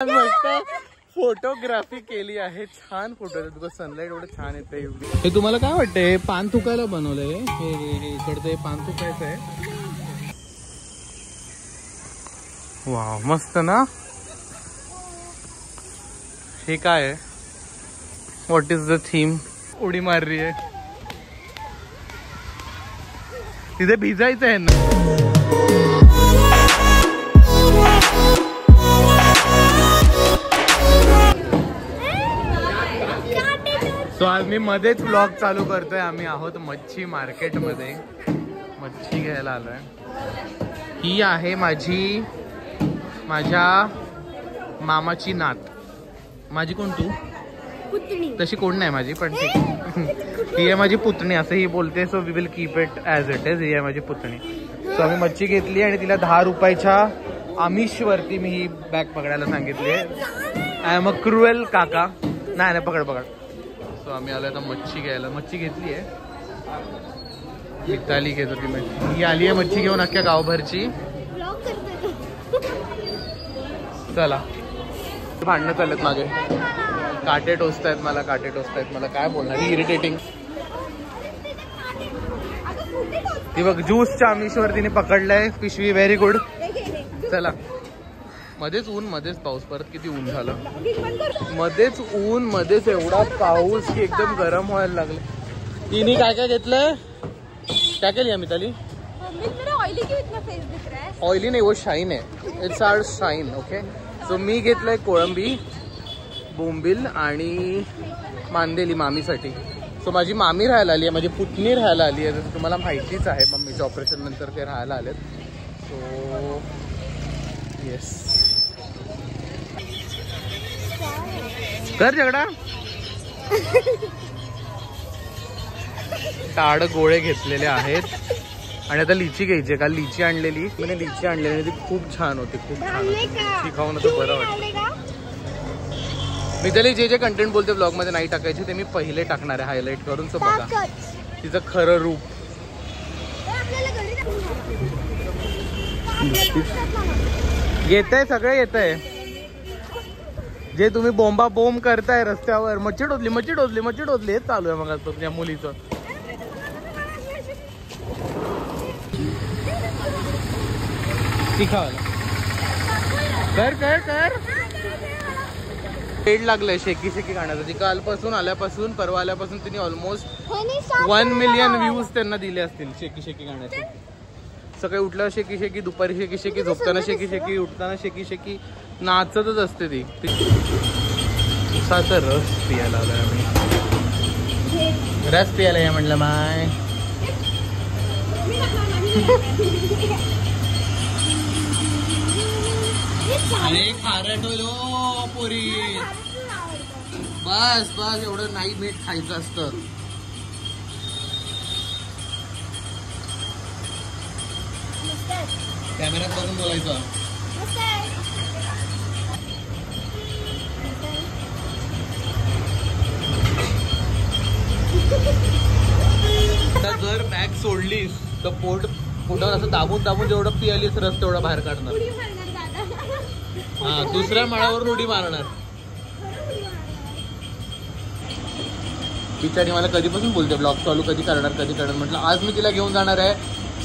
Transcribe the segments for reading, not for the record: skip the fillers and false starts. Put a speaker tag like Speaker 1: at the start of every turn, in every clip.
Speaker 1: मस्त फोटोग्राफी केली आहे, छान फोटो येतात तुझं, सनलाइट एवढं छान येते. हे तुम्हाला काय वाटतं, हे पान थुकायला बनवलंय? हे इकडचं हे पान थुकायचं आहे. वाव मस्त ना. हे काय आहे? What is the theme? उडी मार रही आहे तिथे, भिजायचं आहे ना. सो आज मी मध्येच ब्लॉग चालू करतोय. आम्ही आहोत मच्छी मार्केट मध्ये, मच्छी घ्यायला आलोय. ही आहे माझ्या मामाची नात. माझी कोण तू? पुतणी. तशी कोण नाही माझी, पण ठीक. ही आहे माझी पुतणी असं ही बोलते. So we will keep it as it is. ही आहे माझी पुतणी. सो आम्ही मच्छी घेतली आणि तिला 10 रुपयाच्या आमिषवरती मी ही बॅग पकडायला सांगितली. आय एम अ क्रुएल काका. नाही पकड. सो आम्ही आलो आता मच्छी घ्यायला. मच्छी घेतली आहे, मिताली घेत होती मच्छी. ही आली आहे मच्छी घेऊन अख्ख्या गावभरची. चला, भांडणं चाललेत मागे, काटे टोचतायत मला, काय बोलणार. इरिटेटिंग. ती बघ ज्यूसच्या आमिषवर तिने पकडलंय पिशवी. Very good. चला, मध्येच ऊन मध्येच पाऊस. परत किती ऊन झालं. मध्येच ऊन मध्येच एवढा पाऊस की एकदम गरम व्हायला लागलं. तिने काय घेतलंय? क्या क्या लिया मिताली? ऑइली नाही, वो शाईन है. It's our shine. Okay. So मी घेतलंय कोळंबी, बोंबिल आणि मांदेली मामीसाठी. सो माझी मामी राहायला आली आहे, माझी पुतणी राहायला आली आहे. जसं तुम्हाला माहितीच आहे, मम्मीच्या ऑपरेशन नंतर ते राहायला आलेत. So yes. कर झगडा. ताड गोळे घेतलेले आहेत आणि आता लिची घ्यायची. काल लिची आणलेली, म्हणजे लिची आणलेली आणि ती खूप छान होती, खूप छान होती. लिची खाऊन तर बरं वाटतं. मी त्याला जे कंटेंट बोलते ब्लॉग मध्ये नाही टाकायचे ते मी पहिले टाकणार आहे हायलाइट करून. सो बघा तिचं खरं रूप. येतंय, सगळं येतंय. जे तुम्ही बोंब करताय रस्त्यावर, मच्छी टोचली हेच चालू आहे मग तुमच्या मुलीचं. कर पेड लागलंय शेकी गाण्याचं. ती कालपासून आल्यापासून, परवा आल्यापासून तिने ऑलमोस्ट 1 मिलियन व्ह्यूज त्यांना दिले असतील शेकी गाण्याचे. सकाळी उठल्यावर शेकी, दुपारी शेकी, झोपताना शेकी, उठताना शेकी, नाचतच असते ती. उसाचा रस पियाला आलोय आम्ही. रस पियाला या म्हटलं माय. अरे खारट होलो पोरी. बस एवढं नाही मीठ खायचं असतं. कॅमेऱ्यात बघून बोलायचं. जर बॅग सोडलीस तर पोटावर असं दाबून जेवढं पियालीस रस तेवढा बाहेर काढणार. हा, दुसऱ्या माळावरून उडी मारणार. बिचारी मला कधीपासून बोलते ब्लॉग चालू कधी करणार. म्हटलं आज मी तिला घेऊन जाणार आहे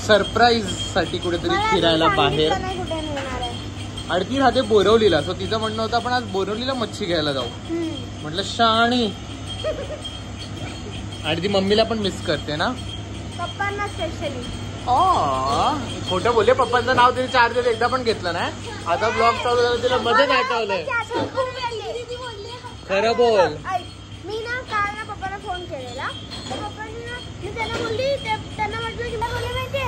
Speaker 1: सरप्राईज साठी कुठेतरी फिरायला बाहेर. आणि ती राहते बोरवलीला. सो तिचं म्हणणं होतं आपण आज बोरवलीला मच्छी घ्यायला जाऊ. म्हटलं शाणी. आणि ती मम्मीला पण मिस करते ना, पप्पांना स्पेशली. खोटं बोलले. पप्पांचं नाव तिने 4 दिवस एकदा पण घेतलं नाही. आता ब्लॉग चालू झाला तिला मध्येच आठवलंय. खरं बोल.
Speaker 2: मी ना काल ना पप्पांना फोन केलेला. पप्पांनी ना मी त्यांना बोलली, त्यांना म्हटलं की बोलले माहितीये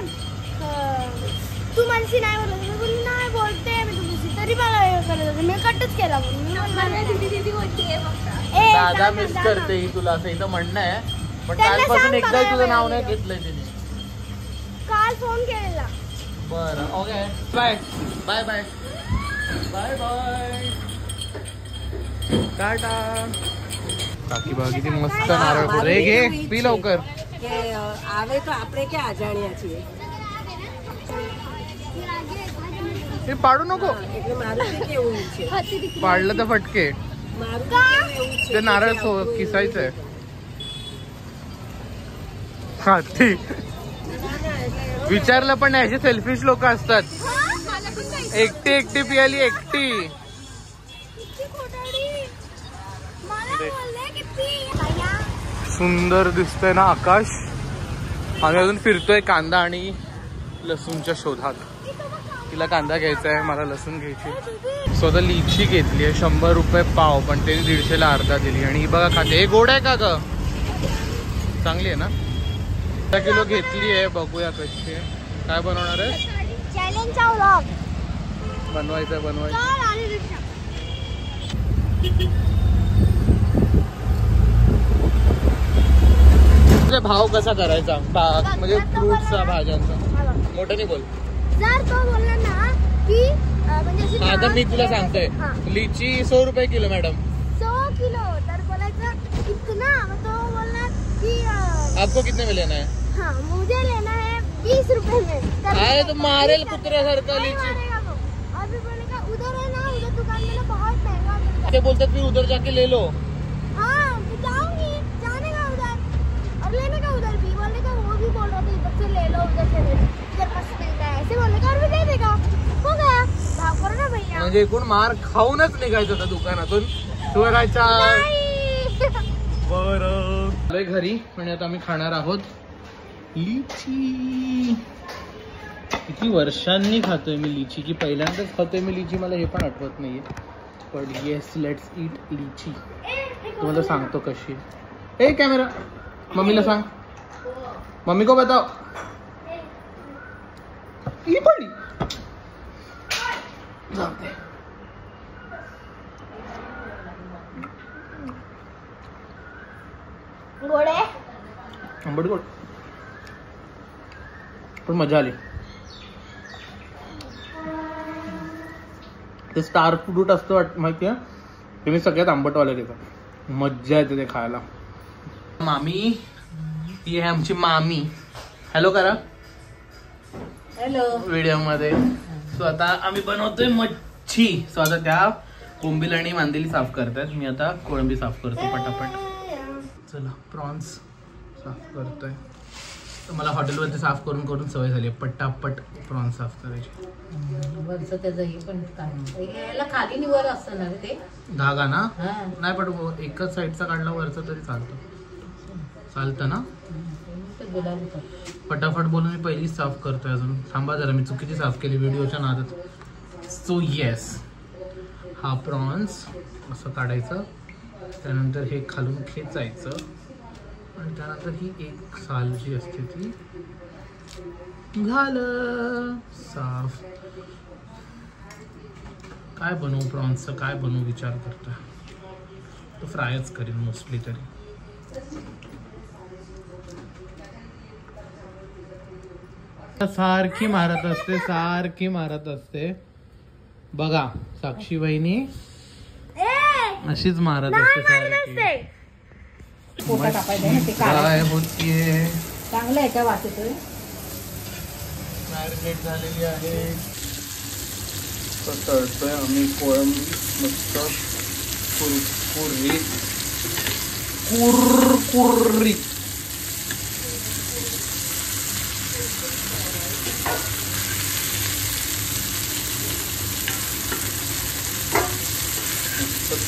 Speaker 2: तू माझी नाही बोलत. मी बोलली नाही बोलते मी तुझी, तरी मला हे करत होते. मी कटच केला.
Speaker 1: दादा मिस करते ही तुला असं इथं म्हणणं आहे. पण कालपासून एकदा तुझं नाव नाही घेतलंय तिने.
Speaker 2: काल फोन केलेला.
Speaker 1: बरं ओके. बाय. टाटा. काकी बघा किती मस्त नारळ फोड. घे पी लवकर.
Speaker 3: आवे तो आपले क्या जाणियाची.
Speaker 1: हे पाडू नको, पाडलं तर फटके. ते नारळ किसायचंय. हाती विचारलं पण असे सेल्फिश लोक असतात. एकटी एकटी पियाली एकटी. सुंदर दिसतंय ना आकाश. आम्ही अजून फिरतोय कांदा आणि लसूणच्या शोधात. तिला कांदा घ्यायचा आहे, मला लसूण घ्यायची. स्वतः लिची घेतली आहे 100 रुपये पाव, पण त्यांनी 150ला अर्धा दिली. आणि ही बघा खाते. हे गोड आहे का ग? चांगली आहे ना. 1 किलो घेतली आहे. बघूया कशी आहे. काय बनवणार आहे? बनवायचं. भाव कसा करायचा म्हणजे फ्रूटचा, भाज्यांचा? मोठं नाही बोल.
Speaker 2: जर तो बोलला ना की म्हणजे
Speaker 1: आता मी तुला सांगतोय लीची 100 रुपये किलो मॅडम.
Speaker 2: 100 किलो तर बोलायचं इतना. तो बोलना कि
Speaker 1: आपको कितने में लेना है?
Speaker 2: हाँ मुझे लेना है 20 रुपए में.
Speaker 1: अरे तो मारेल कुत्र्यासारखा लीची.
Speaker 2: अभी बोलेगा उधर है ना, उधर दुकान में ना बहुत महंगा मिलता है.
Speaker 1: ते बोलते फिर उधर जाके ले लो.
Speaker 2: हाँ जाऊंगी, जाने का उधर और लेने का उधर भी. बोलने का वो भी बोल रहा था इधर से ले लो, उधर से ले लो, इधर मस्त मिलता है ऐसे बोलेगा और भी दे देगा. हो गया. भाव करो ना भैया. म्हणजे
Speaker 1: एकूण मार खाऊनच निघायचं होतं दुकानातून. सुवरायचा बरं घरी. आणि आता आम्ही खाणार आहोत लिची. किती वर्षांनी खातोय मी लिची, की पहिल्यांदाच खातोय मी लिची मला हे पण आठवत नाहीये. पण येस लेट्स ईट लिची. तुम्हाला सांगतो कशी. ए कॅमेरा मम्मीला सांग. मम्मी को बताओ. ही पडली. जाते
Speaker 2: गोड आहे.
Speaker 1: आंबट गोड पण मजा आली. ते स्टार फ्रूट असतं माहितीये, ते मी सगळ्यात आंबटवाले देतो. मज्जा येते ते खायला. मामी ती आहे आमची मामी. हॅलो करा
Speaker 3: हॅलो
Speaker 1: व्हिडिओ मध्ये. सो आता आम्ही बनवतोय मच्छी. सो आता त्या कोंबील आणि मांदेली साफ करतायत. मी आता कोळंबी साफ करतो पटापट. चला प्रॉन्स साफ करतोय. तर मला हॉटेलवरती साफ करून करून सवय झाली आहे पटापट प्रॉन्स साफ करायची.
Speaker 3: वरचं त्याचं हे पण याला खाली निवर असतं ना ते
Speaker 1: धागा ना. नाही पण एकच साईडचा काढला वरचा तरी चालतं ना. पटापट बोलून मी पहिलीच साफ करतोय. अजून थांबा जरा, मी चुकीची साफ केली व्हिडिओच्या नादात. सो येस, हा प्रॉन्स असं काढायचं. त्यानंतर हे खालून खेचायचं आणि त्यानंतर ही एक साल जी असते ती झालं साफ. काय बनवू प्रॉन्सचं, काय बनवू विचार करतोय. तो फ्रायच करीन मोस्टली तरी. सारखी मारत असते बघा साक्षी बहिणी. अशीच मारत असते सारखी. काय होतीये.
Speaker 3: चांगलं आहे का वाटत.
Speaker 1: मॅरिनेट झालेली आहे. तळतोय आम्ही कोळंबी मस्त कुरकुरीत.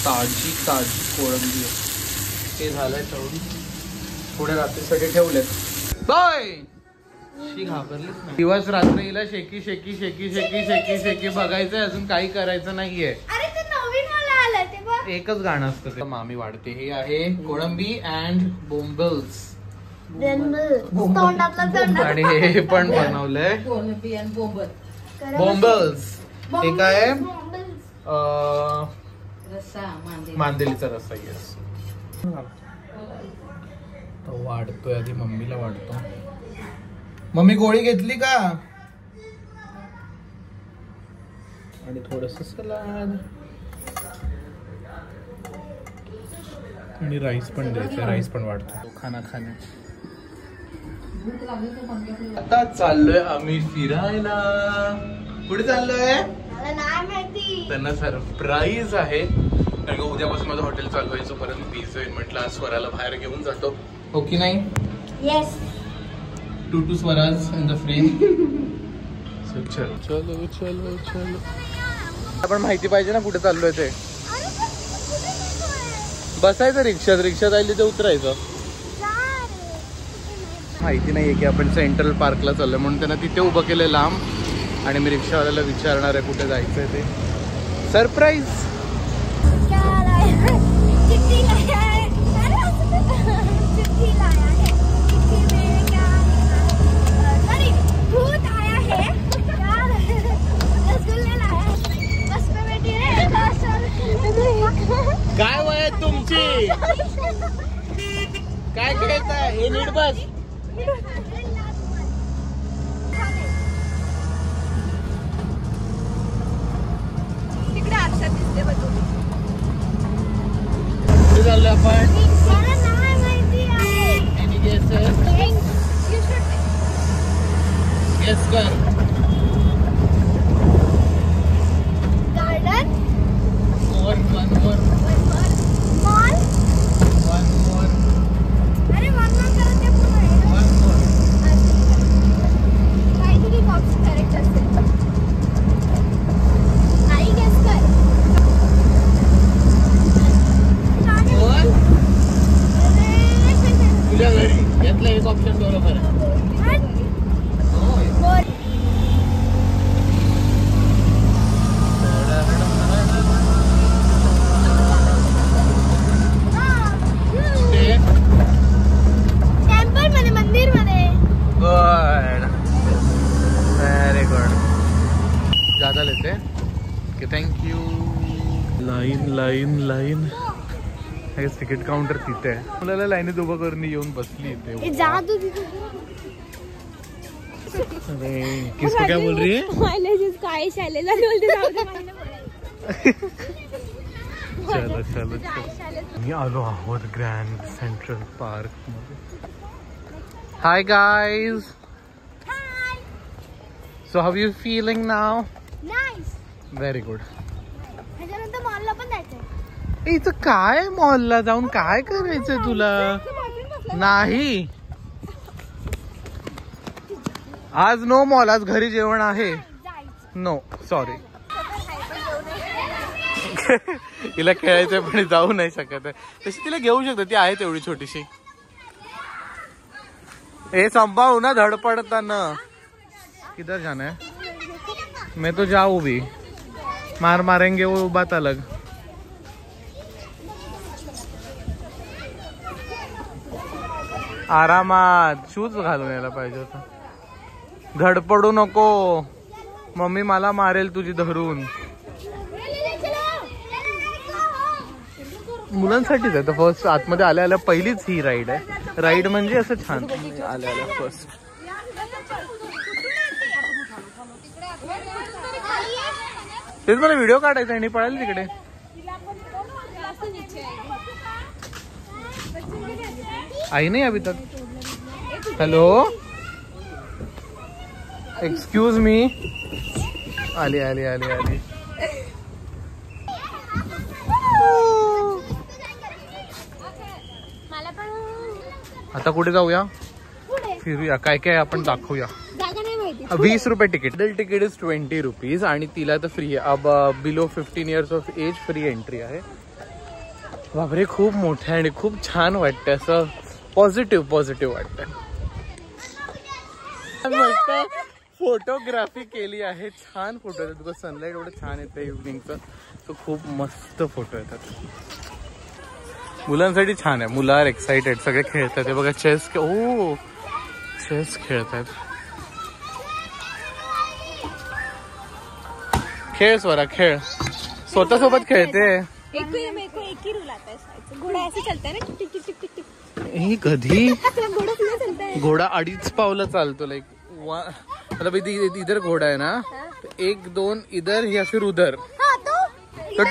Speaker 1: ताजी कोळंबी आहे. ते झालंय तळून. थोड्या रात्रीसाठी ठेवलेत. बाय शी घाबरलीच नाही. दिवस रात्र हिला शेकी बघायचंय. अजून काही करायचं नाहीये.
Speaker 2: अरे ते नवीन मला आलं ते बघ.
Speaker 1: एकच गाणं असतं ते. मामी वाढते. हे आहे कोळंबी अँड बोंबल्स. आणि हे पण बनवलंय बोंबल्स. हे काय मांदेलीचा रस्सा. येस वाढतोय. आधी मम्मीला वाढतो. मम्मी गोळी घेतली का. आणि थोडस सलाड आणि राईस पण द्यायचं. राईस पण वाढतो खाना खाण्याची. आता चाललोय आम्ही फिरायला. कुठे चाललोय.
Speaker 2: मला नाही माहिती.
Speaker 1: त्यांना सरप्राईज आहे कारण का उद्यापासून माझं हॉटेल चालू व्हायचं पर्यंत बिझी होईल. म्हटलं आज स्वराला बाहेर घेऊन जातो. हो की नाही?
Speaker 2: Yes.
Speaker 1: Two Swaraj in the frame. चलो चलो चलो चलो. आपण माहिती पाहिजे ना कुठे चाललोय ते. बसायचं रिक्षात, रिक्षात आली ते उतरायचं. माहिती नाहीये की आपण सेंट्रल पार्कला चाललोय म्हणून त्यांना तिथे उभं केलंय लांब आणि मी रिक्षावाल्याला विचारणार आहे कुठे जायचंय ते. सरप्राईज. काय वय तुमची? काय खेळताय? हे नीट बस.
Speaker 2: तिकडे आरशात दिसते बघ.
Speaker 1: कुठे चाललोय आपण?
Speaker 2: मला नाही माहिती आहे.
Speaker 1: Any guesses? Guess कर.
Speaker 2: Garden.
Speaker 1: One more.
Speaker 2: Mall.
Speaker 1: One more.
Speaker 2: अरे वन करत ते पुन्हा आहे.
Speaker 1: One more.
Speaker 2: काहीतरी बॉक्स करेक्ट असेल. आई गेस कर.
Speaker 1: One. तुझ्या घरी यातलं एक ऑप्शन बरोबर आहे.
Speaker 2: टेम्पल मध्ये, मंदिर मध्ये.
Speaker 1: Good, very good. ज्यादा लेते okay, thank you. Line line line. Ticket counter तिथे आहे. मुलाला लाईनीत उभं करून येऊन बसली इथे.
Speaker 2: जा तू तिथे.
Speaker 1: अरे किसको क्या बोल रही है?
Speaker 2: काय शालेला बोलते. जाऊ दे मला बोलायचं.
Speaker 1: चलो चलो चलो. मी आलो आहोत ग्रँड सेंट्रल पार्क मध्ये. Hi guys. So how you feeling now?
Speaker 2: Nice.
Speaker 1: Very good.
Speaker 2: ह्याच्यानंतर मॉलला पण जायचंय.
Speaker 1: इथं काय मॉलला जाऊन काय करायचंय तुला? नाही आज नो मॉल. आज घरी जेवण आहे. No sorry. तिला खेळायचंय पण जाऊ नाही शकत आहे. तशी तिला घेऊ शकते, ती आहे तेवढी छोटीशी. हे सांभाळू ना धडपडताना. किधर जाना है? मैं तो जाऊ भी. मार मारेंगे वो बात अलग. आरामात. शूज घालून यायला पाहिजे होता. धडपडू नको. मम्मी मला मारेल तुझी धरून. मुलांसाठीच आहे तर फर्स्ट. आतमध्ये आल्या आल्या पहिलीच ही राईड आहे. राईड म्हणजे असं छान आल्या आल्या फर्स्ट. तेच मला व्हिडिओ काढायचा आणि पळाली तिकडे. आई नाही अभी तक. Hello excuse me. आली आली आली आली. आता कुठे जाऊया? फिरूया. काय काय आपण दाखवूया. 20 रुपये तिकीट. अडल्ट तिकीट इज 20 रुपीज आणि तिला तर फ्री आहे. अब below 15 years of age free entry आहे. बापरे खूप मोठं आहे आणि खूप छान वाटतं. असं पॉझिटिव्ह वाटतं. मस्त फोटोग्राफी केली आहे. छान फोटो येतात बिकॉज सनलाईट एवढं छान येतं इव्हनिंगचं. तो खूप मस्त फोटो येतात. मुलांसाठी छान आहे. मुलं आर एक्साइटेड. सगळे खेळतात. हे बघा चेस. ओ चेस खेळतात. खेळ स्वरा खेळ. स्वतःसोबत खेळते. हे कधी घोडा 2.5 पावलं चालतो. लाईक मतलब इधर घोड़ा है ना. 1 2 इधर या फिर उधर. तो टक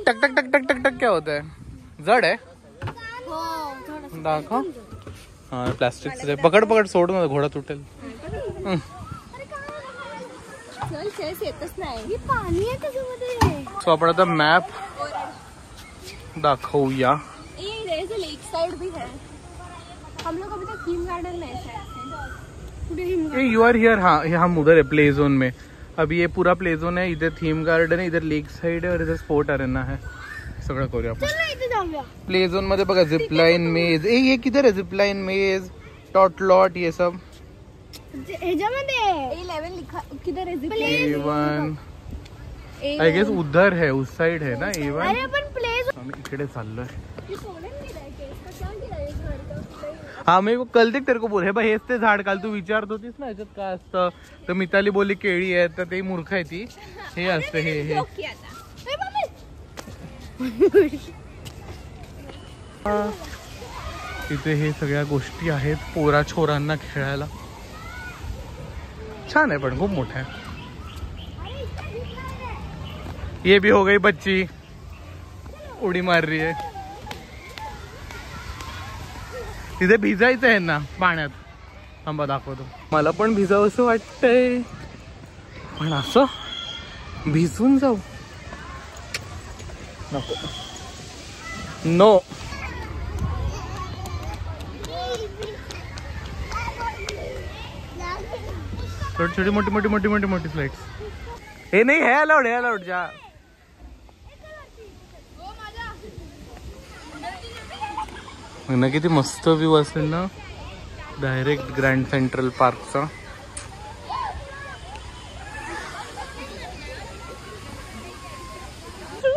Speaker 1: टक टक टक टक टक क्या होता है? जड है. दाखव. हाँ प्लास्टिक से. पकड़ पकड़ सोड ना घोड़ा तुटेल.
Speaker 2: चल चेस येतच नाही. ही पाणी आहे त्याच्यामध्ये.
Speaker 1: सो आपण आता मॅप दाखवूया.
Speaker 2: लेक साइड भी है. हम लोग अभी तक थीम गार्डन में है.
Speaker 1: You are here. हाँ हम उधर है प्ले जोन में. अभी ये पूरा प्ले जोन है. इधर थीम गार्डन है, इधर लेक साइड है और इधर स्पोर्ट अरेना है. सगळं करूया आपण. प्ले झोन मध्ये बघा झिपलाईन मेज. ये किधर है झिपलाईन मेज, टॉटलॉट, ये सब
Speaker 2: ह्याच्यामध्ये 11 लिखा. किधर है
Speaker 1: A1 आई गेस उधर है, उस साइड है ना A1.
Speaker 2: अरे पण प्लेस
Speaker 1: आम्ही इकडे चाललोय. हा मी कल देख तेरे को बोल. हे बघ हेच ते झाड काल तू विचारत होतीस ना याच्यात काय असतं, तर मिताली बोलली केळी आहे, तर ते मूर्ख आहे ती. हे असतं हे तिथे हे सगळ्या गोष्टी आहेत पोरा छोरांना खेळायला. छान आहे पण खूप मोठं आहे. ये भी हो गई बच्ची, उडी मार रही है. तिथे भिजायचं आहे ना पाण्यात. थांबा दाखवतो. मला पण भिजावं असं वाटतंय, पण असं भिजून जाऊ नको. नो छोटी छोटी मोटी मोटी मोटी मोटी मोटी स्लाइड्स. हे नाही, हे अलाउड जा. ना किती मस्त व्ह्यू असेल ना डायरेक्ट ग्रँड सेंट्रल पार्कचा.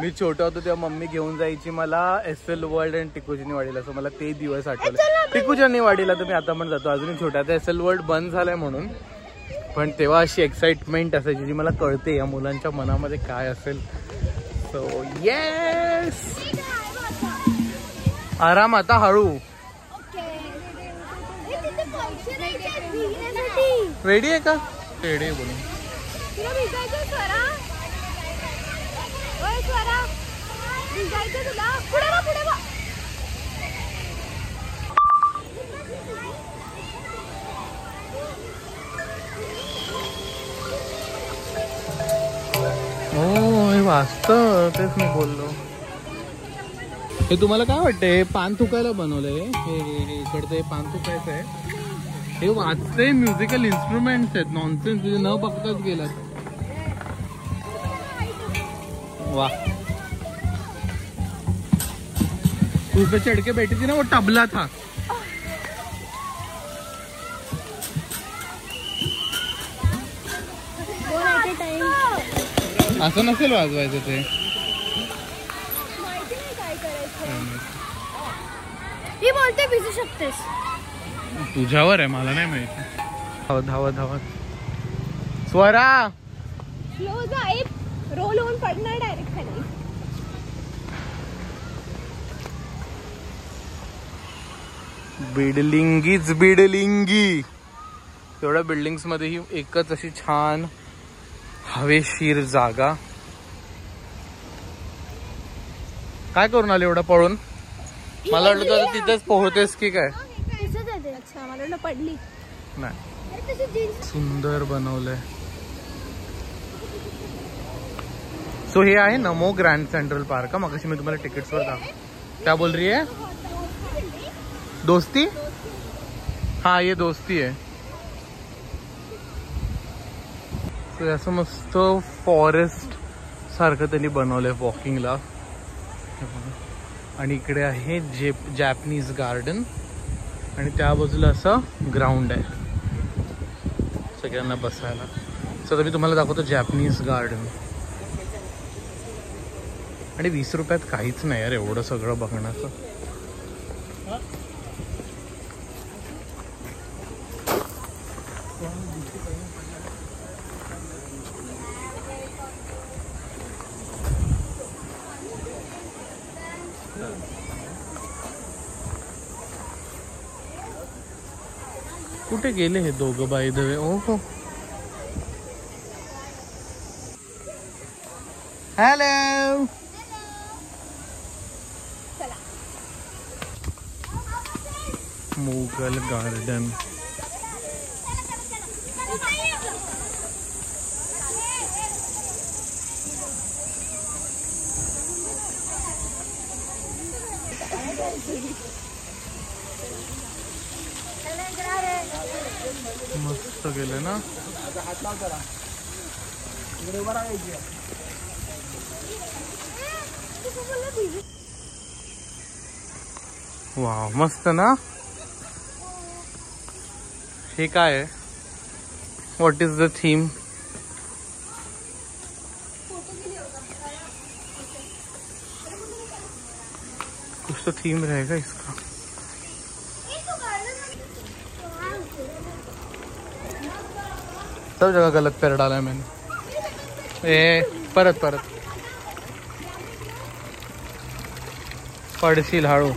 Speaker 1: मी छोटा होतो तेव्हा मम्मी घेऊन जायची मला SL वर्ल्ड आणि टिकूजनी वाडीला. सो मला ते दिवस आठवले. टिकूजनी वाडीला तर मी आता पण जातो, अजूनही छोटा. आता SL वर्ल्ड बंद झालाय म्हणून, पण तेव्हा अशी एक्साइटमेंट असायची जी मला कळते या मुलांच्या मनामध्ये काय असेल. सो येस, आराम आता हळू. रेडी आहे का? रेडी आहे बोलून. हो हे वाचतं, तेच मी बोललो. हे तुम्हाला काय वाटतंय? पान थुकायला बनवलंय हे. इकडचं हे पान थुकायचं आहे. हे वाचते म्युझिकल इन्स्ट्रुमेंट्स आहेत. नॉनसेन्स, तुझे न बघताच गेलात. वाह, तू पे चढ़ के बैठी थी ना, वो तबला था. असं नसेल वाजवायचं ते.
Speaker 2: ही बोलते भिजू शकतेस.
Speaker 1: तुझ्यावर आहे, मला नाही माहिती. धावत धावत स्वरा
Speaker 2: स्लो जा, एक रोल होऊन पडणार डायरेक्ट खाली.
Speaker 1: बिल्डिंगीच बिल्डिंगी. तेवढ्या बिल्डिंग्स मध्ये ही एकच अशी छान हवेशीर जागा. काय करून आले एवढं पळून? मला वाटलं तर तिथेच पोहतेस की काय.
Speaker 2: अच्छा, मला वाटलं पडली.
Speaker 1: नाही, सुंदर बनवलंय. सो हे आहे नमो ग्रँड सेंट्रल पार्क का. मगाशी मी तुम्हाला तिकीट्स वर दाखव. क्या बोल रही है? दोस्ती. हाँ ये दोस्ती है. तो असं मस्त फॉरेस्ट सारखं त्यांनी बनवलंय वॉकिंगला. आणि इकडे आहे जॅपनीज गार्डन आणि त्या बाजूला असं ग्राउंड आहे सगळ्यांना बसायला. सो मी तुम्हाला दाखवतो जॅपनीज गार्डन. आणि 20 रुपयात काहीच नाही यार एवढं सगळं बघण्याचं. कुठे गेले हे दोघं बाय द वे? ओहो, हॅलो. मुगल गार्डन. मस्त गेलं ना. वाव मस्त ना. हे काय आहे? What is the theme? कुछ तो थीम रहेगा इसका. सब जगह गलत पैर डाला है मैंने. परत परत पडशील हळू.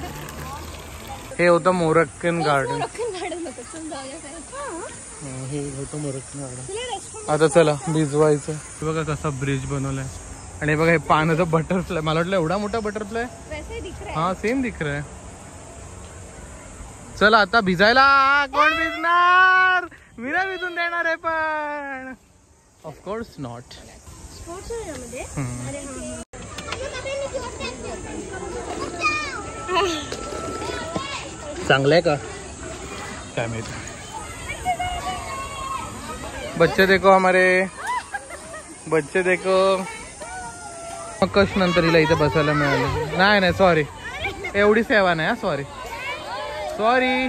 Speaker 1: हे होतं मोरक्कन गार्डन. हे होतं मोरक्कन गार्डन. आता चला भिजवायचं. बघा कसा ब्रिज बनवलाय. आणि बघा हे पाण्याचं बटरफ्लाय. मला वाटलं एवढा मोठा बटरफ्लाय. हाँ सेम दिख रहा है. चला आता भिजायला. कोण भिजणार? मी नाही भिजून देणार आहे पण. Of course not. चांगलं आहे का काय माहिती. बच्चे देखो हमारे. बच्चे देखो. कश नंतर हिला इथे बसायला मिळालं. नाही नाही सॉरी. एवढी सेवा नाही. Sorry sorry.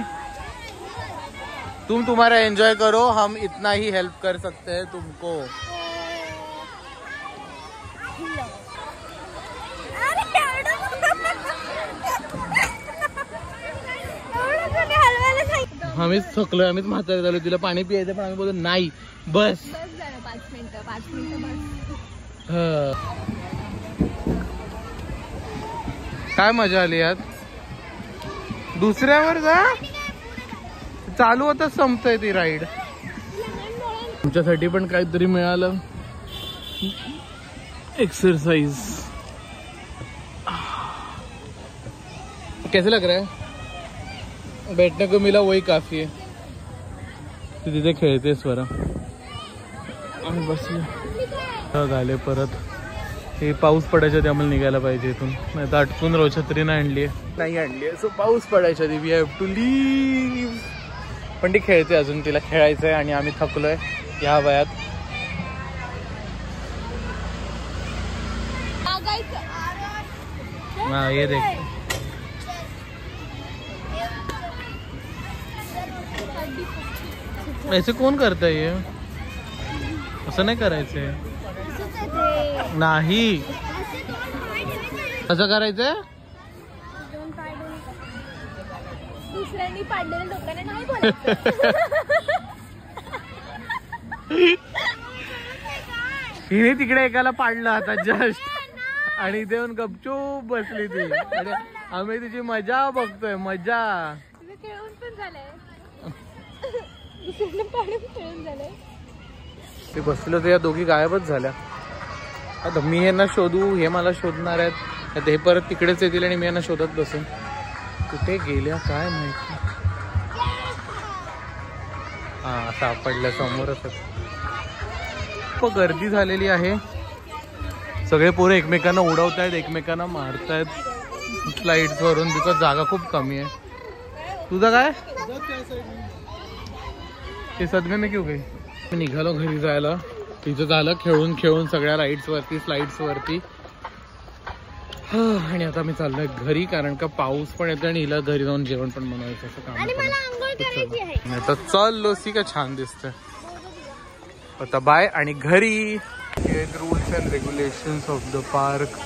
Speaker 1: तुम तुम्हारा एंजॉय करो. हम इतना ही हेल्प कर सकते हैं तुमको. आम्हीच थकलोय. आम्हीच म्हातारे झालो. तिला पाणी पियायचं पण आम्ही बोलतो नाही बस.
Speaker 2: 5 मिनिटं
Speaker 1: काय मजा आली यात. दुसऱ्यावर जा. चालू होता संपतय ती राईड. तुमच्यासाठी पण काहीतरी मिळालं. एक्सरसाइज. कैसे लग रहा है? बैठने को मिला वही काफी है. तू तिथे खेळते स्वरा. आम्ही बसलो झाले परत. हे पाऊस पडायच्या आधी आम्हाला निघायला पाहिजे इथून. नाही तर अटकून राहू. छत्री नाही आणली. सो पाऊस पडायच्या आधी वी हॅव टू लीव. पण ती खेळते अजून. तिला खेळायचंय आणि आम्ही थकलोय ह्या वयात. हा ये देख. ऐसे कोण करताय हे? असं नाही करायचंय. नाही कसं करायचंय?
Speaker 2: दुसऱ्यांनी पाडलेल्या लोकांना नाही बोलायचं.
Speaker 1: हिने तिकडे एकाला पाडलं आता जस्ट. आणि देऊन गपचूप बसली ती. आणि आम्ही तिची मजा बघतोय. मजा.
Speaker 2: खेळून पण झालंय. दुसऱ्यांना पाडून खेळून झालंय.
Speaker 1: ते बसलं तर या दोघी गायबच झाल्या. आता मी यांना शोधू. हे मला शोधणार आहेत. हे परत तिकडेच येतील आणि मी यांना शोधत बसेन. कुठे गेल्या काय माहिती. हा सापडल्या समोरच. खूप गर्दी झालेली आहे. सगळे पोरे एकमेकांना उडवतायत. एकमेकांना मारतायत स्लाइड्स वरून. तिथं जागा खूप कमी आहे. तुझं काय? ते सदमे में क्यों गई? मी निघालो घरी जायला. तिचं झालं खेळून खेळून सगळ्या राईड्स वरती स्लाइड्स वरती. आणि आता मी चाललोय घरी. कारण का पाऊस पण येतो आणि हिला घरी जाऊन जेवण पण बनवायचं असं काम. आता चाललो. सी का छान दिसतंय. आता बाय आणि घरी. Rules and regulations of the park.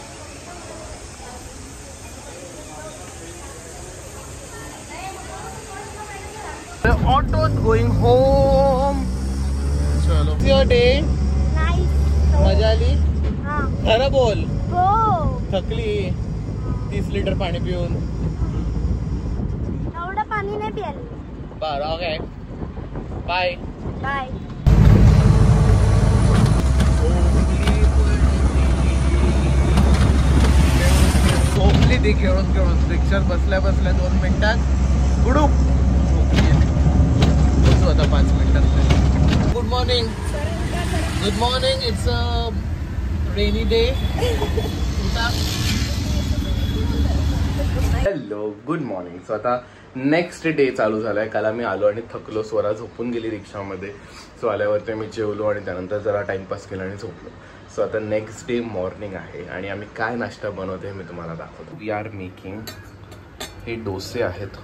Speaker 1: Auto going home. चलो. Your day. मजा आली. खरं बोल. थकली 30 लिटर पाणी पिऊन.
Speaker 2: एवढं पाणी नाही पियाली.
Speaker 1: बरं ओके बाय
Speaker 2: बाय.
Speaker 1: झोपली ती खेळून खेळून. रिक्षात बसल्या बसल्या 2 मिनिटात गुडूप बसू आता 5 मिनिटात. Good morning. Good morning. It's a rainy day. Hello hello good morning. So आता नेक्स्ट डे चालू झाला आहे. काल आम्ही आलो आणि थकलो, स्वरा झोपून गेली रिक्षामध्ये. सो आल्यावरती मी जेवलो आणि त्यानंतर जरा टाइमपास केला आणि झोपलो. सो आता नेक्स्ट डे मॉर्निंग आहे आणि आम्ही काय नाश्ता बनवतो हे मी तुम्हाला दाखवतो. वी आर मेकिंग हे डोसे आहेत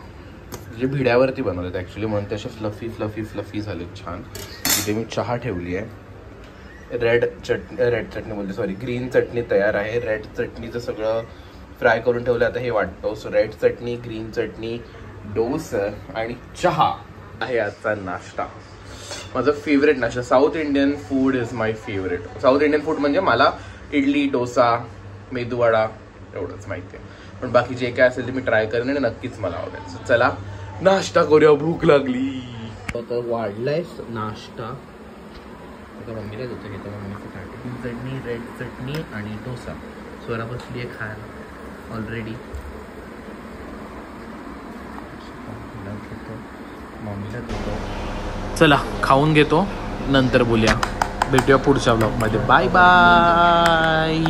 Speaker 1: जे भिड्यावरती बनवतात ॲक्च्युली, म्हणून ते असे फ्लफी झालेत छान. इथे मी चहा ठेवली आहे. रेड चटणी बोलते सॉरी ग्रीन चटणी तयार आहे. रेड चटणीचं सगळं फ्राय करून ठेवलं, आता हे वाटतो. सो रेड चटणी, ग्रीन चटणी, डोसा आणि चहा आहे आजचा नाश्ता. माझं फेवरेट नाश्ता. South Indian food is my favourite. South Indian food म्हणजे मला इडली, डोसा, मेदूवडा एवढंच माहिती आहे, पण बाकी जे काय असेल ते मी ट्राय करेन आणि नक्कीच मला आवडेल. सो चला नाश्ता करूया, भूक लागली. आता वाढलाय नाश्ता. मम्मीला देतो घेतो. मम्मीसाठी चटणी, रेड चटणी आणि डोसा. स्वरा बसली आहे खायला ऑलरेडी. मम्मीला देतो. चला खाऊन घेतो, नंतर बोलूया. भेटूया पुढच्या ब्लॉगमध्ये. Bye bye.